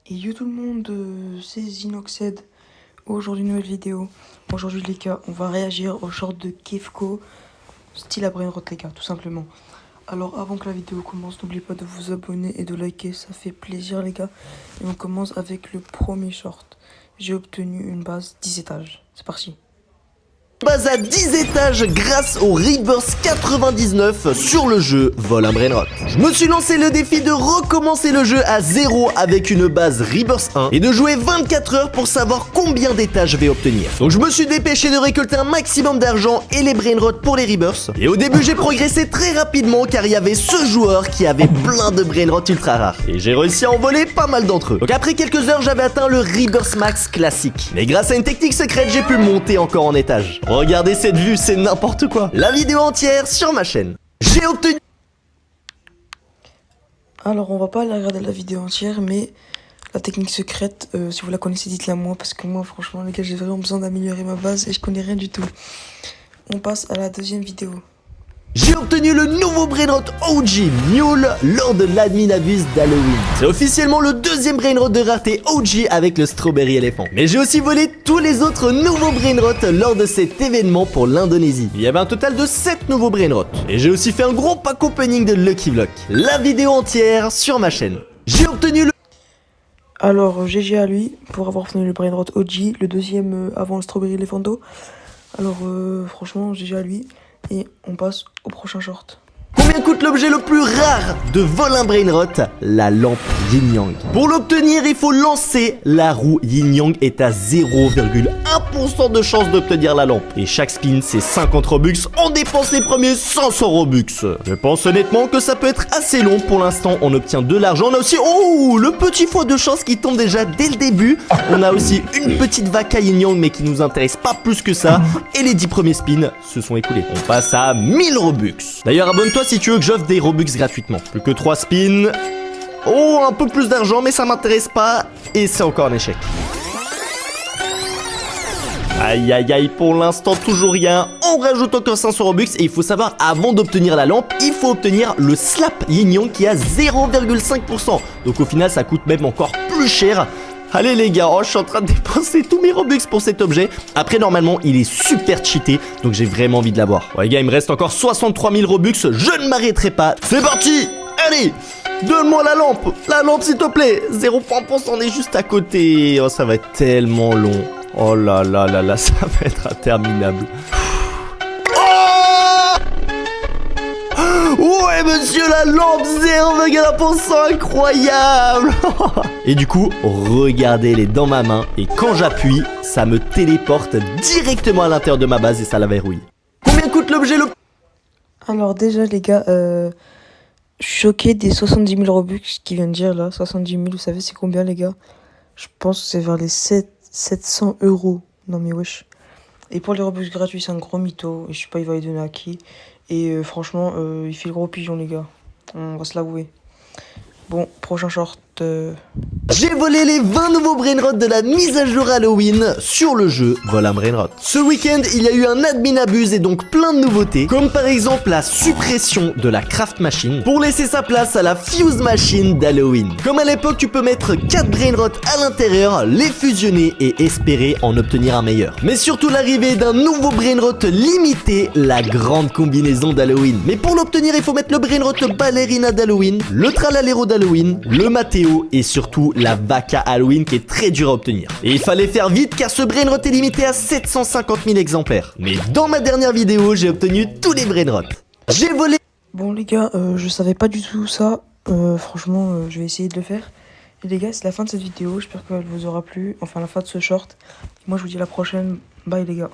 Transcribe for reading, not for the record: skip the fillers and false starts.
Et yo tout le monde, c'est Zinoxed. Aujourd'hui, nouvelle vidéo. Aujourd'hui, les gars, on va réagir au short de Kefko, style à Brainrot, les gars, tout simplement. Alors, avant que la vidéo commence, n'oubliez pas de vous abonner et de liker, ça fait plaisir, les gars. Et on commence avec le premier short. J'ai obtenu une base 10 étages. C'est parti. Base à 10 étages grâce au Rebirth 99 sur le jeu Vol un Brainrot. Je me suis lancé le défi de recommencer le jeu à 0 avec une base Rebirth 1 et de jouer 24 heures pour savoir combien d'étages je vais obtenir. Donc je me suis dépêché de récolter un maximum d'argent et les Brainrot pour les Rebirths. Et au début j'ai progressé très rapidement car il y avait ce joueur qui avait plein de Brainrot ultra rares. Et j'ai réussi à envoler pas mal d'entre eux. Donc après quelques heures j'avais atteint le Rebirth Max classique. Mais grâce à une technique secrète j'ai pu monter encore en étage. Regardez cette vue, c'est n'importe quoi. La vidéo entière sur ma chaîne. J'ai obtenu... Alors, on va pas aller regarder la vidéo entière, mais la technique secrète, si vous la connaissez, dites-la moi, parce que moi, franchement, les gars, j'ai vraiment besoin d'améliorer ma base et je connais rien du tout. On passe à la deuxième vidéo. J'ai obtenu le nouveau Brainrot OG Mule lors de l'admin abuse d'Halloween. C'est officiellement le deuxième Brainrot de rareté OG avec le Strawberry Elephant. Mais j'ai aussi volé tous les autres nouveaux Brainrot lors de cet événement pour l'Indonésie. Il y avait un total de 7 nouveaux Brainrot. Et j'ai aussi fait un gros pack opening de Lucky Block. La vidéo entière sur ma chaîne. J'ai obtenu le... Alors, GG à lui pour avoir obtenu le Brainrot OG, le deuxième avant le Strawberry Elephanto. Alors, franchement, GG à lui. Et on passe au prochain short. Combien coûte l'objet le plus rare de Vol un Brainrot? La lampe Yin Yang. Pour l'obtenir, il faut lancer la roue Yin Yang est à 0,1% de chance d'obtenir la lampe. Et chaque spin, c'est 50 Robux. On dépense les premiers 500 Robux. Je pense honnêtement que ça peut être assez long. Pour l'instant, on obtient de l'argent. On a aussi, oh, le petit fois de chance qui tombe déjà dès le début. On a aussi une petite vaca Yin Yang, mais qui nous intéresse pas plus que ça. Et les 10 premiers spins se sont écoulés. On passe à 1000 Robux. D'ailleurs, abonne-toi si tu veux que j'offre des Robux gratuitement. Plus que 3 spins. Oh, un peu plus d'argent, mais ça m'intéresse pas. Et c'est encore un échec. Aïe aïe aïe, pour l'instant toujours rien. On rajoute encore 500 Robux. Et il faut savoir, avant d'obtenir la lampe, il faut obtenir le Slap Yin Yang qui a 0,5%. Donc au final ça coûte même encore plus cher. Allez les gars, oh, je suis en train de dépenser tous mes Robux pour cet objet. Après normalement il est super cheaté, donc j'ai vraiment envie de l'avoir. Ouais les gars, il me reste encore 63 000 Robux, je ne m'arrêterai pas. C'est parti. Allez, donne-moi la lampe s'il te plaît. 0,1%, on est juste à côté. Oh, ça va être tellement long. Oh là là là là, ça va être interminable. Ouais monsieur, la lampe 0,1%, incroyable. Et du coup, regardez-les dans ma main. Et quand j'appuie, ça me téléporte directement à l'intérieur de ma base et ça la verrouille. Combien coûte l'objet le... Alors déjà les gars, je suis choqué des 70 000 Robux qui vient de dire là. 70 000, vous savez c'est combien les gars? Je pense que c'est vers les 700 euros. Non mais wesh. Et pour les Robux gratuits, c'est un gros mytho. Et je sais pas, il va les donner à qui. Et franchement, il fait le gros pigeon, les gars. On va se l'avouer. Bon, prochain short. J'ai volé les 20 nouveaux Brainrot de la mise à jour Halloween sur le jeu Vol un Brainrot. Ce week-end, il y a eu un admin abuse et donc plein de nouveautés, comme par exemple la suppression de la Craft Machine pour laisser sa place à la Fuse Machine d'Halloween. Comme à l'époque, tu peux mettre 4 Brainrot à l'intérieur, les fusionner et espérer en obtenir un meilleur. Mais surtout l'arrivée d'un nouveau Brainrot limité, la grande combinaison d'Halloween. Mais pour l'obtenir, il faut mettre le Brainrot Ballerina d'Halloween, le Tralalero d'Halloween, le Matteo et surtout la vaca Halloween qui est très dure à obtenir. Et il fallait faire vite car ce Brainrot est limité à 750 000 exemplaires. Mais dans ma dernière vidéo, j'ai obtenu tous les Brainrot. J'ai volé... Bon les gars, je savais pas du tout ça. Franchement, je vais essayer de le faire. Et les gars, c'est la fin de cette vidéo. J'espère qu'elle vous aura plu. Enfin, la fin de ce short. Moi, je vous dis à la prochaine. Bye les gars.